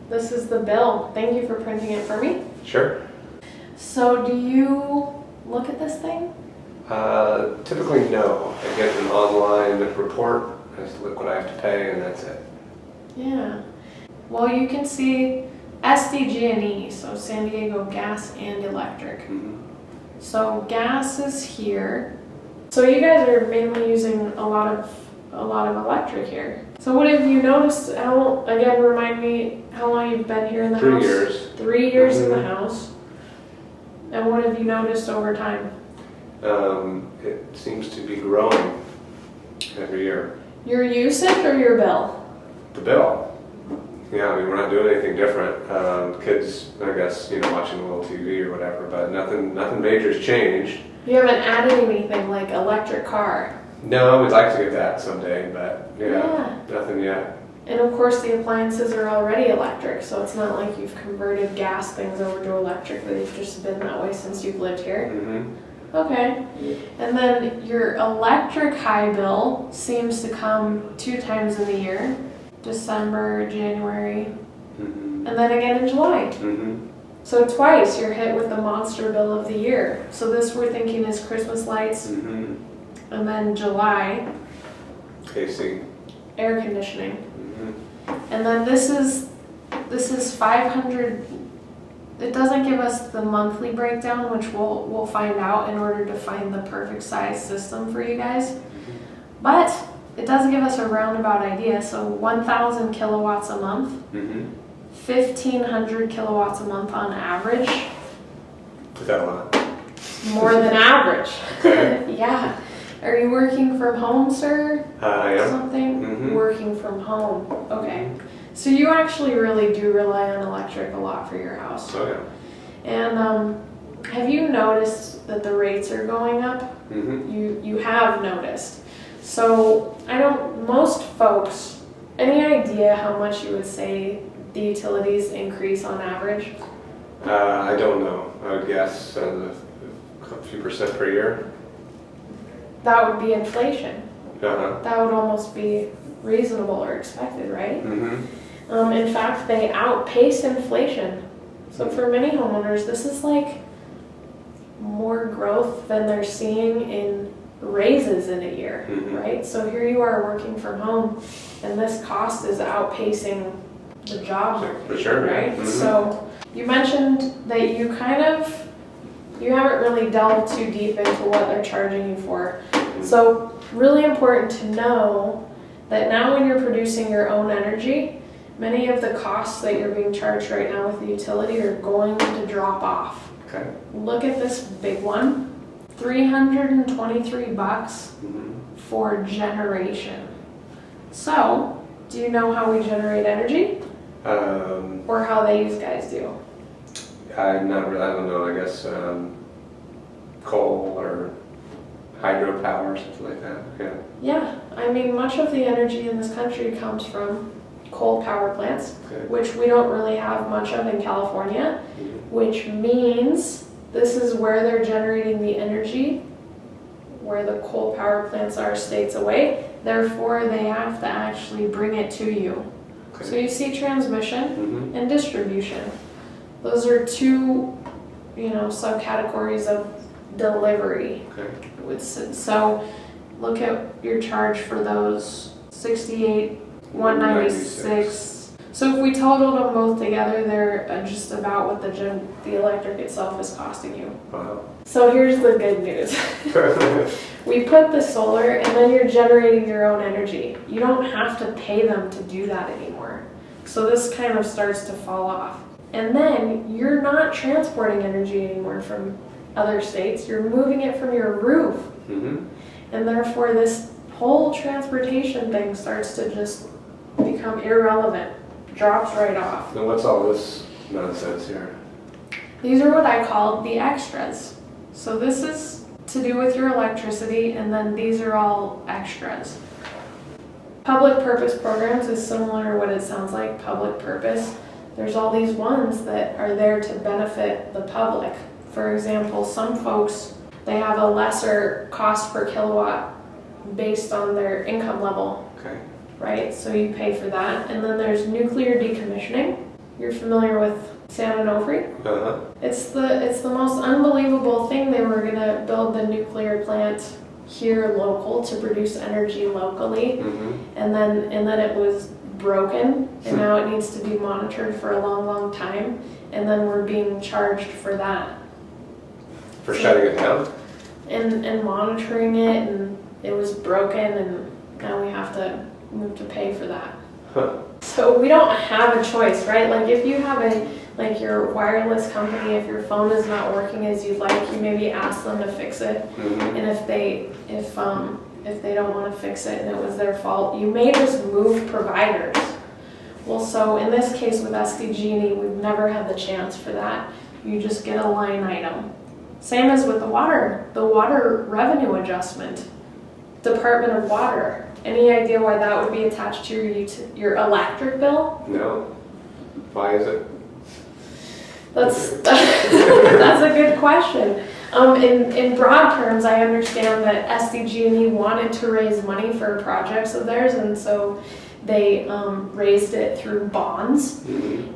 This is the bill. Thank you for printing it for me. Sure. So do you look at this thing? Typically no. I get an online report, I just look what I have to pay, and that's it. Yeah. Well, you can see SDGE, so San Diego Gas and Electric. Mm-hmm. So gas is here. So you guys are mainly using a lot of electric here. So what have you noticed? Again, remind me how long you've been here in the 3 house? years. 3 years Mm-hmm. in the house. And what have you noticed over time? It seems to be growing every year. Your usage or your bill? The bill. Yeah, I mean, we're not doing anything different. Kids, I guess, watching a little TV or whatever, but nothing major's changed. You haven't added anything like electric car? No, we'd like to get that someday, but yeah. Nothing yet. And of course the appliances are already electric, so it's not like you've converted gas things over to electric. They've just been that way since you've lived here. Mm-hmm. Okay. And then your electric high bill seems to come 2 times in the year. December, January, Mm-hmm. and then again in July. Mm-hmm. So twice you're hit with the monster bill of the year. So this we're thinking is Christmas lights, Mm-hmm. and then July, AC. air conditioning. Mm-hmm. And then this is 500. It doesn't give us the monthly breakdown, which we'll find out in order to find the perfect size system for you guys. Mm-hmm. But it does give us a roundabout idea. So 1,000 kilowatts a month, Mm-hmm. 1,500 kilowatts a month on average. Is that a lot? More than average. Okay. Yeah. Are you working from home, sir? I am. Something? Mhm. Working from home. Okay. So you actually really do rely on electric a lot for your house. Oh, yeah. And have you noticed that the rates are going up? Mm-hmm. You have noticed. So most folks, any idea how much you would say the utilities increase on average? I don't know. I would guess a few percent per year. That would be inflation. Uh-huh. That would almost be reasonable or expected, right? Mm-hmm. In fact, they outpace inflation. So for many homeowners, this is like more growth than they're seeing in raises in a year, Mm-hmm. right? So here you are working from home, and this cost is outpacing the job market, For sure, yeah. right? Mm-hmm. So you mentioned that you haven't really delved too deep into what they're charging you for. Mm-hmm. So really important to know that now when you're producing your own energy, many of the costs that you're being charged right now with the utility are going to drop off. Okay. Look at this big one, $323 Mm-hmm. for generation. So, do you know how we generate energy? Or how they use guys do? I'm not really, I don't know, I guess coal or hydropower or something like that. Yeah. Yeah, I mean, much of the energy in this country comes from coal power plants, Okay. which we don't really have much of in California, Mm-hmm. which means this is where they're generating the energy, where the coal power plants are states away. Therefore, they have to actually bring it to you. Okay. So you see transmission Mm-hmm. and distribution. Those are two, subcategories of delivery. Okay. So look at your charge for those, 68, 196. So if we totaled them both together, they're just about what the electric itself is costing you. Wow. So here's the good news. We put the solar, and then you're generating your own energy. You don't have to pay them to do that anymore. So this kind of starts to fall off. And then you're not transporting energy anymore from other states. You're moving it from your roof. Mm-hmm. And therefore this whole transportation thing starts to just become irrelevant. Drops right off. Now what's all this nonsense here? These are what I call the extras. So this is to do with your electricity, and then these are all extras. Public purpose programs is similar to what it sounds like, public purpose. There's all these ones that are there to benefit the public. For example, some folks, they have a lesser cost per kilowatt based on their income level, Okay. right? So you pay for that. And then there's nuclear decommissioning. You're familiar with San Onofre? Uh-huh. It's the most unbelievable thing. They were gonna build the nuclear plant here local to produce energy locally, and then it was broken, and now it needs to be monitored for a long time, and then we're being charged for that. For shutting it down? And monitoring it, and it was broken, and now we have to pay for that. Huh. So we don't have a choice, right? Like if you have your wireless company, if your phone is not working as you'd like, you maybe ask them to fix it. And if they don't want to fix it and it was their fault, you may just move providers. Well, so in this case with SDGE, we've never had the chance for that. You just get a line item. Same as with the water revenue adjustment. Department of Water. Any idea why that would be attached to your electric bill? No. Why is it? That's a good question. In broad terms, I understand that SDGE wanted to raise money for projects of theirs, and so they raised it through bonds,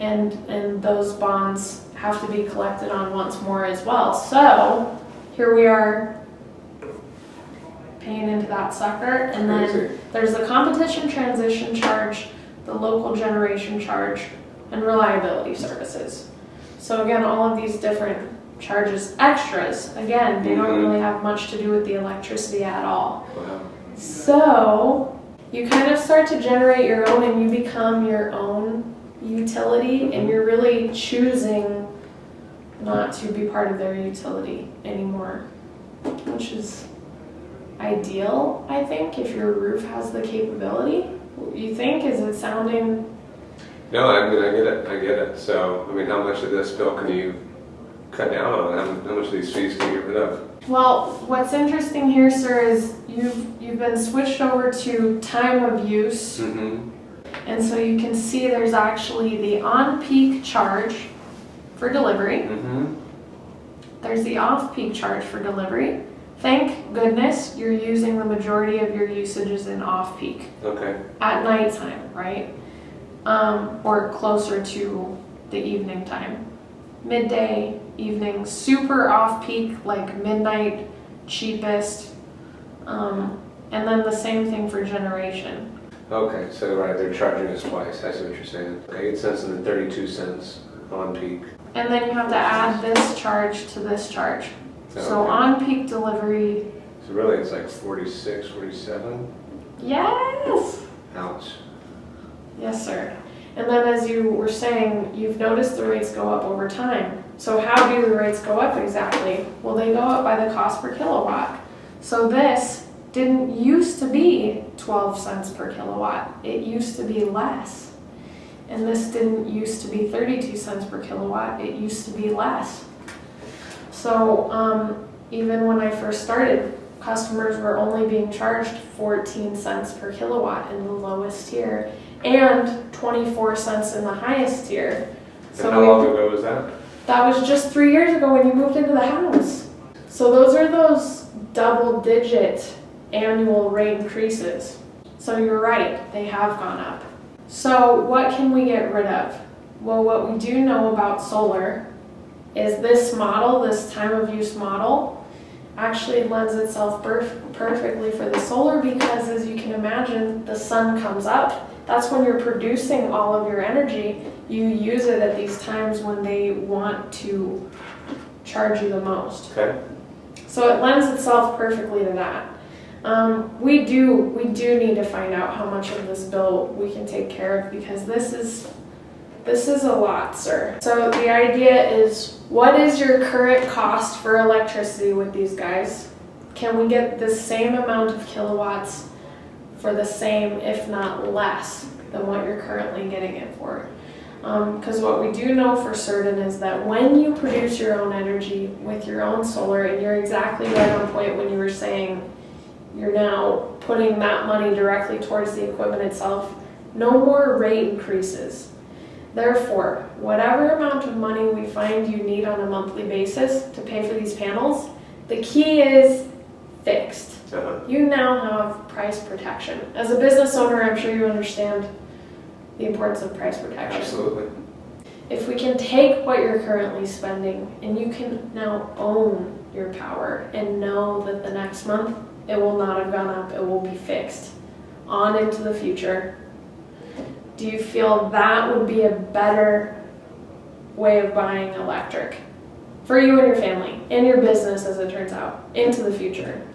and those bonds have to be collected on once more as well. So here we are paying into that sucker, and then there's the competition transition charge, the local generation charge, and reliability services. So again, all of these different charges, extras, again, they don't really have much to do with the electricity at all. Wow. So you kind of start to generate your own, and you become your own utility, and you're really choosing not to be part of their utility anymore, which is ideal, I think, if your roof has the capability. You think? Is it sounding? No, I mean, I get it. So, I mean, how much of this bill can you cut down on? How much of these fees can you get rid of? Well, what's interesting here, sir, is you've been switched over to time of use, and so you can see there's actually the on-peak charge for delivery. There's the off-peak charge for delivery. Thank goodness you're using the majority of your usages in off-peak. Okay. At nighttime, right? Or closer to the evening time. Midday, evening, super off-peak, like midnight, cheapest. And then the same thing for generation. Okay, so right, they're charging us twice. I see what you're saying. 8 cents and then 32 cents on peak. And then you have to add this charge to this charge. Okay. So on peak delivery. So really it's like 46, 47? Yes! Ouch. Yes, sir. And then as you were saying, you've noticed the rates go up over time. So how do the rates go up exactly? Well, they go up by the cost per kilowatt. So this didn't used to be 12 cents per kilowatt. It used to be less. And this didn't used to be 32 cents per kilowatt. It used to be less. So even when I first started, customers were only being charged 14 cents per kilowatt in the lowest tier and 24 cents in the highest tier. So and how long ago was that? That was just 3 years ago when you moved into the house. So those are those double-digit annual rate increases. So you're right, they have gone up. So what can we get rid of? Well, what we do know about solar is this model, this time of use model, actually lends itself perfectly for the solar because, as you can imagine, the sun comes up. That's when you're producing all of your energy. You use it at these times when they want to charge you the most. Okay. So it lends itself perfectly to that. We do need to find out how much of this bill we can take care of because this is a lot, sir. So the idea is, what is your current cost for electricity with these guys? Can we get the same amount of kilowatts for the same, if not less, than what you're currently getting it for? Because what we do know for certain is that when you produce your own energy with your own solar, and you're exactly right on point when you were saying you're now putting that money directly towards the equipment itself, no more rate increases. Therefore, whatever amount of money we find you need on a monthly basis to pay for these panels, the key is fixed. You now have price protection. As a business owner, I'm sure you understand the importance of price protection. Absolutely. If we can take what you're currently spending and you can now own your power and know that the next month it will not have gone up, it will be fixed on into the future, do you feel that would be a better way of buying electric for you and your family and your business, as it turns out, into the future?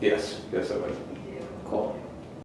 Yes, I would. Cool.